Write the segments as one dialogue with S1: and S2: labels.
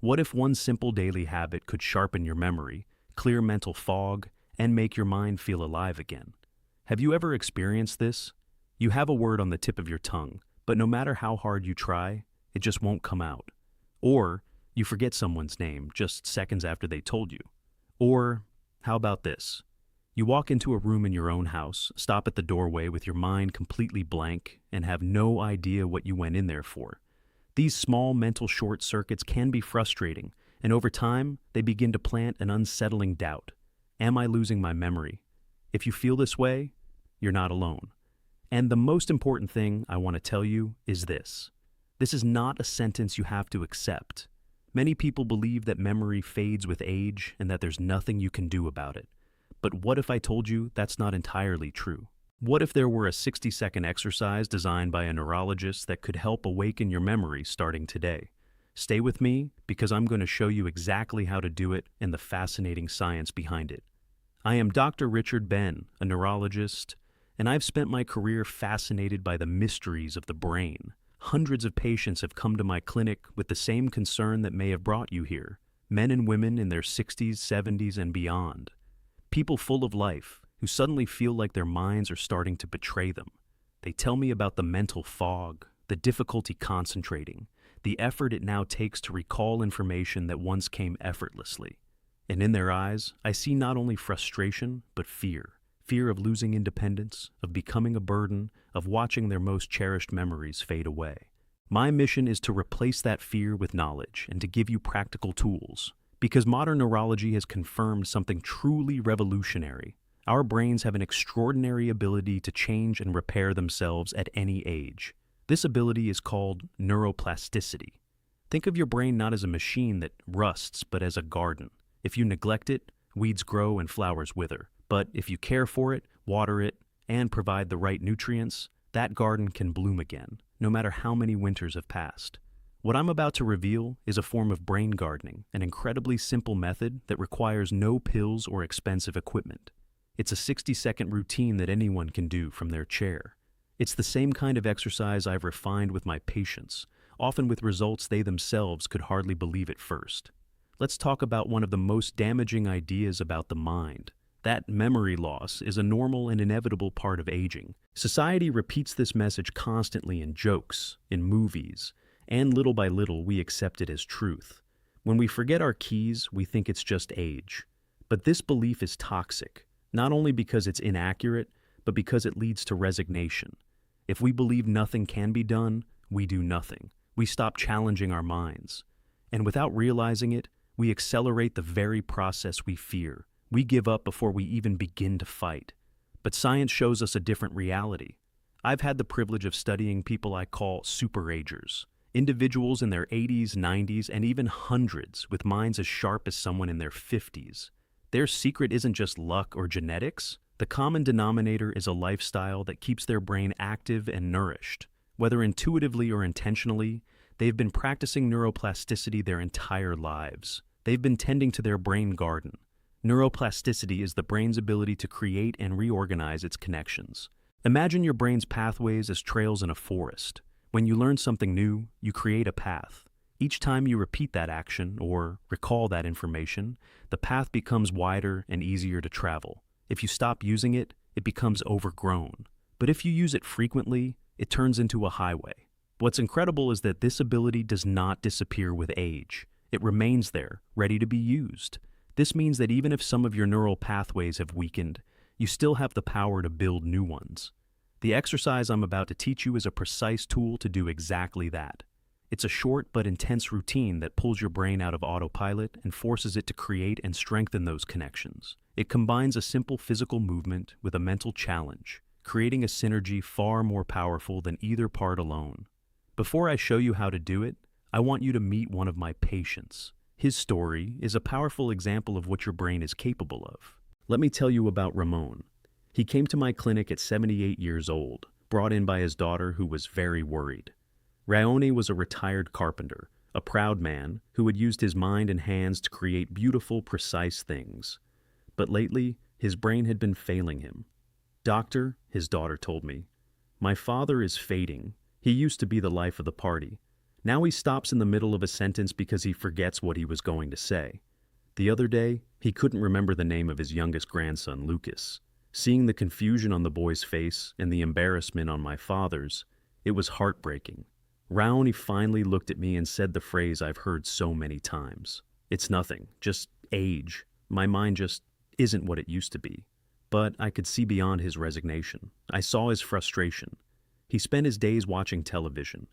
S1: What if one simple daily habit could sharpen your memory, clear mental fog, and make your mind feel alive again? Have you ever experienced this? You have a word on the tip of your tongue, but no matter how hard you try, it just won't come out. Or you forget someone's name just seconds after they told you. Or, how about this? You walk into a room in your own house, stop at the doorway with your mind completely blank, and have no idea what you went in there for. These small mental short circuits can be frustrating, and over time, they begin to plant an unsettling doubt. Am I losing my memory? If you feel this way, you're not alone. And the most important thing I want to tell you is this. This is not a sentence you have to accept. Many people believe that memory fades with age and that there's nothing you can do about it. But what if I told you that's not entirely true? What if there were a 60-second exercise designed by a neurologist that could help awaken your memory starting today? Stay with me because I'm going to show you exactly how to do it and the fascinating science behind it. I am Dr. Richard Ben, a neurologist, and I've spent my career fascinated by the mysteries of the brain. Hundreds of patients have come to my clinic with the same concern that may have brought you here. Men and women in their 60s, 70s, and beyond. People full of life who suddenly feel like their minds are starting to betray them. They tell me about the mental fog, the difficulty concentrating, the effort it now takes to recall information that once came effortlessly. And in their eyes, I see not only frustration, but fear. Fear of losing independence, of becoming a burden, of watching their most cherished memories fade away. My mission is to replace that fear with knowledge and to give you practical tools. Because modern neurology has confirmed something truly revolutionary. Our brains have an extraordinary ability to change and repair themselves at any age. This ability is called neuroplasticity. Think of your brain not as a machine that rusts, but as a garden. If you neglect it, weeds grow and flowers wither. But if you care for it, water it, and provide the right nutrients, that garden can bloom again, no matter how many winters have passed. What I'm about to reveal is a form of brain gardening, an incredibly simple method that requires no pills or expensive equipment. It's a 60-second routine that anyone can do from their chair. It's the same kind of exercise I've refined with my patients, often with results they themselves could hardly believe at first. Let's talk about one of the most damaging ideas about the mind. That memory loss is a normal and inevitable part of aging. Society repeats this message constantly in jokes, in movies, and little by little we accept it as truth. When we forget our keys, we think it's just age. But this belief is toxic, not only because it's inaccurate, but because it leads to resignation. If we believe nothing can be done, we do nothing. We stop challenging our minds. And without realizing it, we accelerate the very process we fear. We give up before we even begin to fight. But science shows us a different reality. I've had the privilege of studying people I call superagers. Individuals in their 80s, 90s, and even hundreds with minds as sharp as someone in their 50s. Their secret isn't just luck or genetics. The common denominator is a lifestyle that keeps their brain active and nourished. Whether intuitively or intentionally, they've been practicing neuroplasticity their entire lives. They've been tending to their brain garden. Neuroplasticity is the brain's ability to create and reorganize its connections. Imagine your brain's pathways as trails in a forest. When you learn something new, you create a path. Each time you repeat that action or recall that information, the path becomes wider and easier to travel. If you stop using it, it becomes overgrown. But if you use it frequently, it turns into a highway. What's incredible is that this ability does not disappear with age. It remains there, ready to be used. This means that even if some of your neural pathways have weakened, you still have the power to build new ones. The exercise I'm about to teach you is a precise tool to do exactly that. It's a short but intense routine that pulls your brain out of autopilot and forces it to create and strengthen those connections. It combines a simple physical movement with a mental challenge, creating a synergy far more powerful than either part alone. Before I show you how to do it, I want you to meet one of my patients. His story is a powerful example of what your brain is capable of. Let me tell you about Ramon. He came to my clinic at 78 years old, brought in by his daughter who was very worried. Raoni was a retired carpenter, a proud man who had used his mind and hands to create beautiful, precise things. But lately, his brain had been failing him. "Doctor," his daughter told me, "my father is fading. He used to be the life of the party. Now he stops in the middle of a sentence because he forgets what he was going to say. The other day, he couldn't remember the name of his youngest grandson, Lucas. Seeing the confusion on the boy's face and the embarrassment on my father's, it was heartbreaking. Rowney finally looked at me and said the phrase I've heard so many times. It's nothing, just age. My mind just isn't what it used to be. But I could see beyond his resignation. I saw his frustration. He spent his days watching television.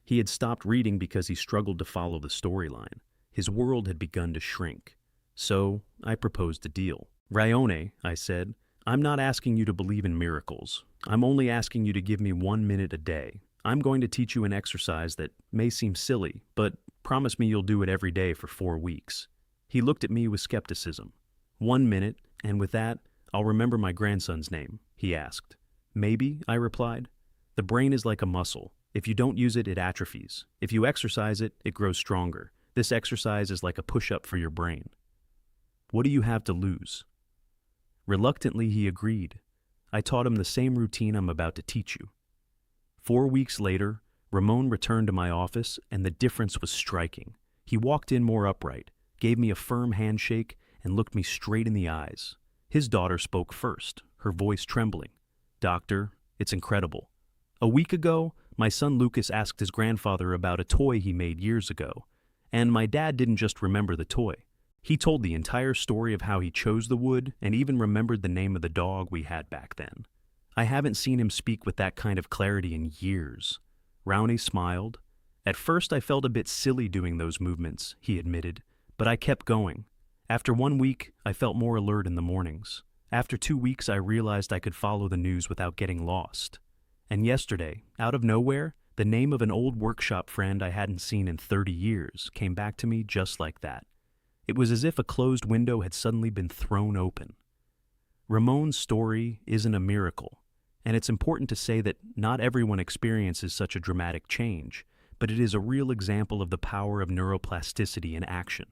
S1: He had stopped reading because he struggled to follow the storyline. His world had begun to shrink. So I proposed a deal. Ryone, I said, I'm not asking you to believe in miracles. I'm only asking you to give me 1 minute a day. I'm going to teach you an exercise that may seem silly, but promise me you'll do it every day for 4 weeks. He looked at me with skepticism. 1 minute, and with that, I'll remember my grandson's name, he asked. Maybe, I replied. The brain is like a muscle. If you don't use it, it atrophies. If you exercise it, it grows stronger. This exercise is like a push-up for your brain. What do you have to lose? Reluctantly, he agreed. I taught him the same routine I'm about to teach you. 4 weeks later, Ramon returned to my office, and the difference was striking. He walked in more upright, gave me a firm handshake, and looked me straight in the eyes. His daughter spoke first, her voice trembling. Doctor, it's incredible. A week ago, my son Lucas asked his grandfather about a toy he made years ago, and my dad didn't just remember the toy. He told the entire story of how he chose the wood and even remembered the name of the dog we had back then. I haven't seen him speak with that kind of clarity in years. Rowney smiled. At first I felt a bit silly doing those movements, he admitted, but I kept going. After 1 week, I felt more alert in the mornings. After 2 weeks, I realized I could follow the news without getting lost. And yesterday, out of nowhere, the name of an old workshop friend I hadn't seen in 30 years came back to me just like that. It was as if a closed window had suddenly been thrown open. Ramon's story isn't a miracle, and it's important to say that not everyone experiences such a dramatic change, but it is a real example of the power of neuroplasticity in action.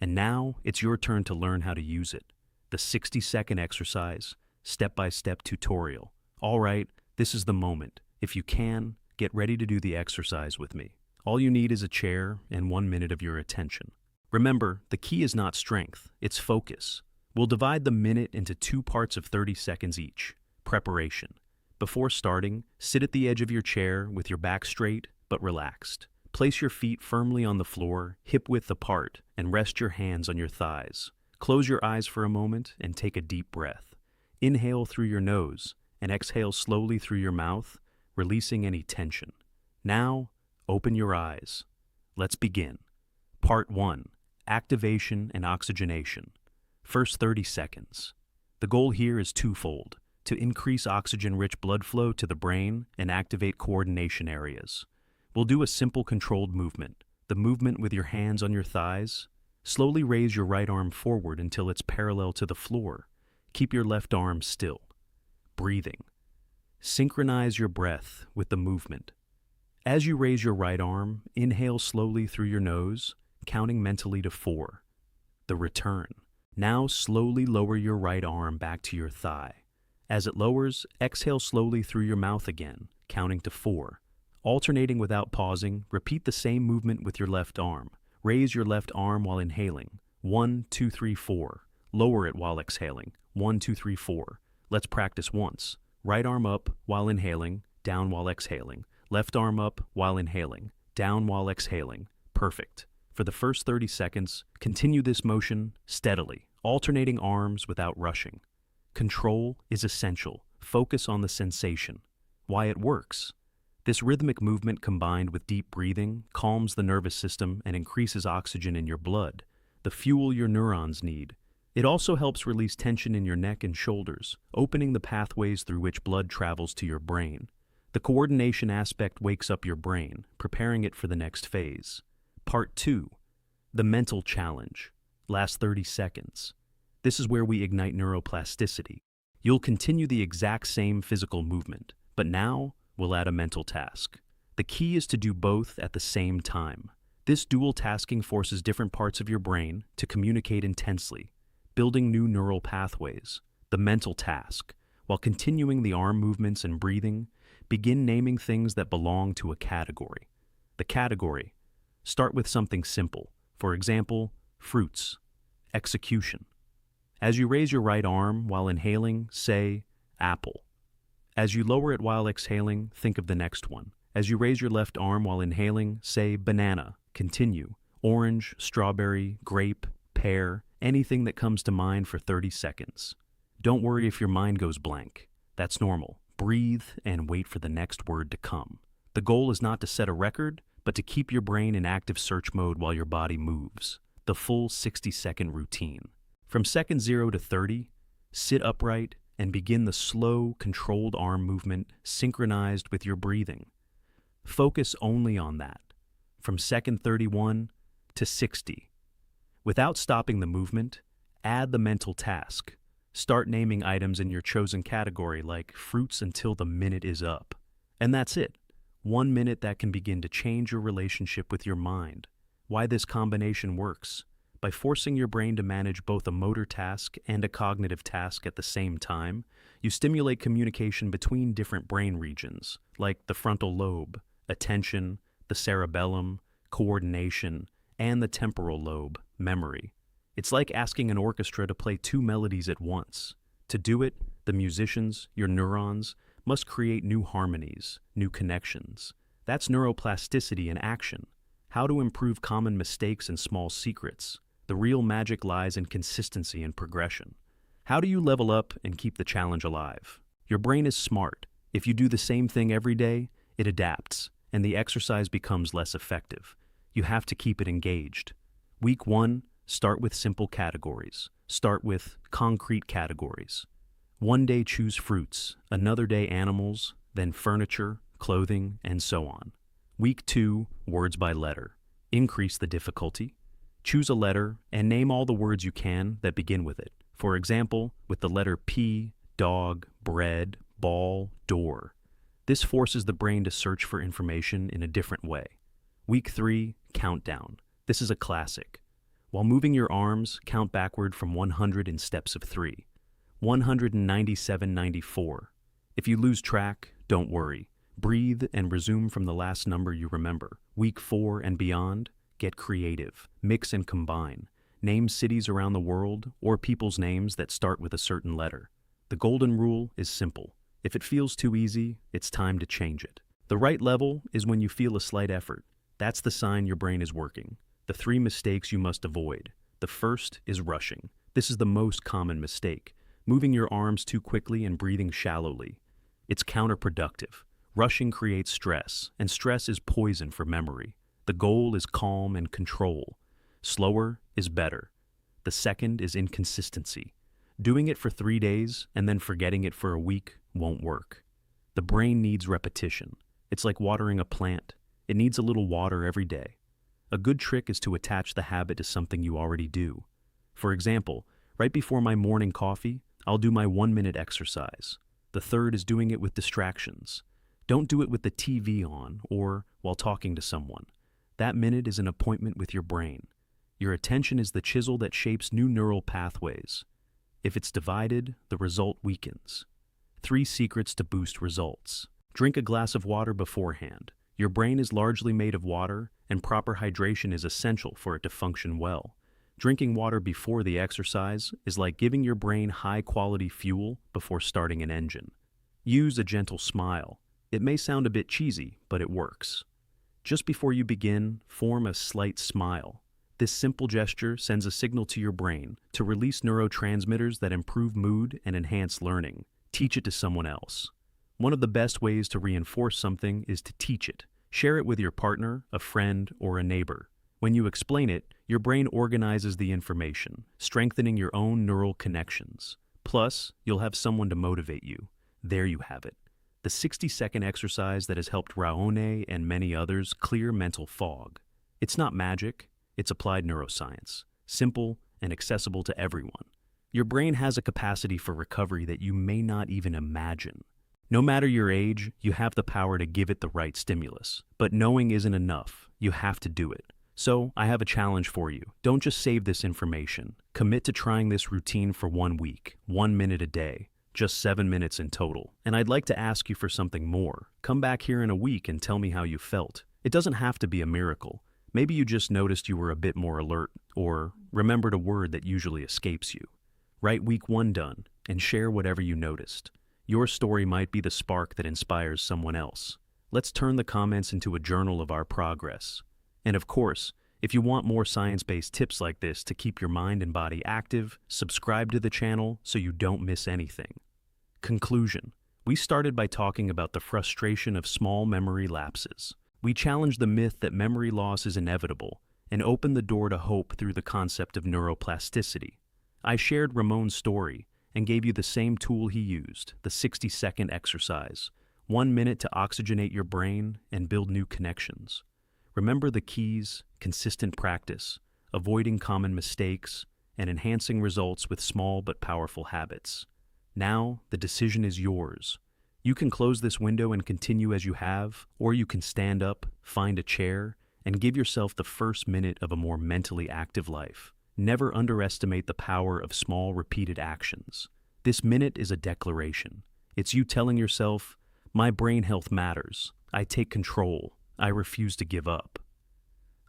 S1: And now it's your turn to learn how to use it. The 60-second exercise, step-by-step tutorial. All right, this is the moment. If you can, get ready to do the exercise with me. All you need is a chair and 1 minute of your attention. Remember, the key is not strength, it's focus. We'll divide the minute into 2 parts of 30 seconds each. Preparation. Before starting, sit at the edge of your chair with your back straight but relaxed. Place your feet firmly on the floor, hip-width apart, and rest your hands on your thighs. Close your eyes for a moment and take a deep breath. Inhale through your nose and exhale slowly through your mouth, releasing any tension. Now, open your eyes. Let's begin. Part 1. Activation and oxygenation. First 30 seconds. The goal here is twofold: to increase oxygen-rich blood flow to the brain and activate coordination areas. We'll do a simple controlled movement, the movement with your hands on your thighs. Slowly raise your right arm forward until it's parallel to the floor. Keep your left arm still. Breathing. Synchronize your breath with the movement. As you raise your right arm, inhale slowly through your nose, counting mentally to 4. The return. Now slowly lower your right arm back to your thigh. As it lowers, exhale slowly through your mouth again, counting to 4. Alternating without pausing, repeat the same movement with your left arm. Raise your left arm while inhaling. 1, 2, 3, 4. Lower it while exhaling. 1, 2, 3, 4. Let's practice once. Right arm up while inhaling, down while exhaling. Left arm up while inhaling, down while exhaling. Perfect. For the first 30 seconds, continue this motion steadily, alternating arms without rushing. Control is essential. Focus on the sensation. Why it works. This rhythmic movement combined with deep breathing calms the nervous system and increases oxygen in your blood, the fuel your neurons need. It also helps release tension in your neck and shoulders, opening the pathways through which blood travels to your brain. The coordination aspect wakes up your brain, preparing it for the next phase. Part 2. The mental challenge. Last 30 seconds. This is where we ignite neuroplasticity. You'll continue the exact same physical movement, but now we'll add a mental task. The key is to do both at the same time. This dual tasking forces different parts of your brain to communicate intensely, building new neural pathways. The mental task. While continuing the arm movements and breathing, begin naming things that belong to a category. The category: Start with something simple. For example, fruits. Execution. As you raise your right arm while inhaling, say, apple. As you lower it while exhaling, think of the next one. As you raise your left arm while inhaling, say, banana. Continue. Orange, strawberry, grape, pear, anything that comes to mind for 30 seconds. Don't worry if your mind goes blank. That's normal. Breathe and wait for the next word to come. The goal is not to set a record, but to keep your brain in active search mode while your body moves. The full 60-second routine. From second 0 to 30, sit upright and begin the slow, controlled arm movement synchronized with your breathing. Focus only on that. From second 31 to 60. Without stopping the movement, add the mental task. Start naming items in your chosen category like fruits until the minute is up. And that's it. 1 minute that can begin to change your relationship with your mind. Why this combination works. By forcing your brain to manage both a motor task and a cognitive task at the same time, you stimulate communication between different brain regions, like the frontal lobe, attention, the cerebellum, coordination, and the temporal lobe, memory. It's like asking an orchestra to play 2 melodies at once. To do it, the musicians, your neurons, must create new harmonies, new connections. That's neuroplasticity in action. How to improve common mistakes and small secrets. The real magic lies in consistency and progression. How do you level up and keep the challenge alive? Your brain is smart. If you do the same thing every day, it adapts, and the exercise becomes less effective. You have to keep it engaged. Week 1, start with simple categories. Start with concrete categories. One day choose fruits, another day animals, then furniture, clothing, and so on. Week 2, words by letter. Increase the difficulty. Choose a letter and name all the words you can that begin with it. For example, with the letter P, dog, bread, ball, door. This forces the brain to search for information in a different way. Week 3, countdown. This is a classic. While moving your arms, count backward from 100 in steps of 3. 197.94. If you lose track, don't worry. Breathe and resume from the last number you remember. Week 4 and beyond, get creative. Mix and combine. Name cities around the world or people's names that start with a certain letter. The golden rule is simple. If it feels too easy, it's time to change it. The right level is when you feel a slight effort. That's the sign your brain is working. The 3 mistakes you must avoid. The first is rushing. This is the most common mistake. Moving your arms too quickly and breathing shallowly. It's counterproductive. Rushing creates stress, and stress is poison for memory. The goal is calm and control. Slower is better. The second is inconsistency. Doing it for 3 days and then forgetting it for a week won't work. The brain needs repetition. It's like watering a plant. It needs a little water every day. A good trick is to attach the habit to something you already do. For example, right before my morning coffee, I'll do my 1-minute exercise. The third is doing it with distractions. Don't do it with the TV on or while talking to someone. That minute is an appointment with your brain. Your attention is the chisel that shapes new neural pathways. If it's divided, the result weakens. 3 secrets to boost results. Drink a glass of water beforehand. Your brain is largely made of water, and proper hydration is essential for it to function well. Drinking water before the exercise is like giving your brain high-quality fuel before starting an engine. Use a gentle smile. It may sound a bit cheesy, but it works. Just before you begin, form a slight smile. This simple gesture sends a signal to your brain to release neurotransmitters that improve mood and enhance learning. Teach it to someone else. One of the best ways to reinforce something is to teach it. Share it with your partner, a friend, or a neighbor. When you explain it, your brain organizes the information, strengthening your own neural connections. Plus, you'll have someone to motivate you. There you have it. The 60-second exercise that has helped Raoni and many others clear mental fog. It's not magic, it's applied neuroscience. Simple and accessible to everyone. Your brain has a capacity for recovery that you may not even imagine. No matter your age, you have the power to give it the right stimulus. But knowing isn't enough. You have to do it. So, I have a challenge for you. Don't just save this information. Commit to trying this routine for 1 week, 1 minute a day. Just 7 minutes in total. And I'd like to ask you for something more. Come back here in a week and tell me how you felt. It doesn't have to be a miracle. Maybe you just noticed you were a bit more alert, or remembered a word that usually escapes you. Write week 1 done and share whatever you noticed. Your story might be the spark that inspires someone else. Let's turn the comments into a journal of our progress. And of course, if you want more science-based tips like this to keep your mind and body active, subscribe to the channel so you don't miss anything. Conclusion. We started by talking about the frustration of small memory lapses. We challenged the myth that memory loss is inevitable and opened the door to hope through the concept of neuroplasticity. I shared Ramon's story and gave you the same tool he used, the 60-second exercise, 1 minute to oxygenate your brain and build new connections. Remember the keys: consistent practice, avoiding common mistakes, and enhancing results with small but powerful habits. Now, the decision is yours. You can close this window and continue as you have, or you can stand up, find a chair, and give yourself the first minute of a more mentally active life. Never underestimate the power of small, repeated actions. This minute is a declaration. It's you telling yourself, "My brain health matters. I take control. I refuse to give up."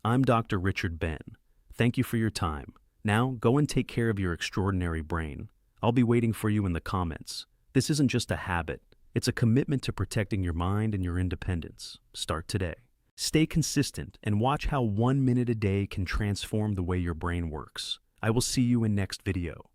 S1: I'm Dr. Richard Ben. Thank you for your time. Now, go and take care of your extraordinary brain. I'll be waiting for you in the comments. This isn't just a habit. It's a commitment to protecting your mind and your independence. Start today. Stay consistent and watch how 1 minute a day can transform the way your brain works. I will see you in next video.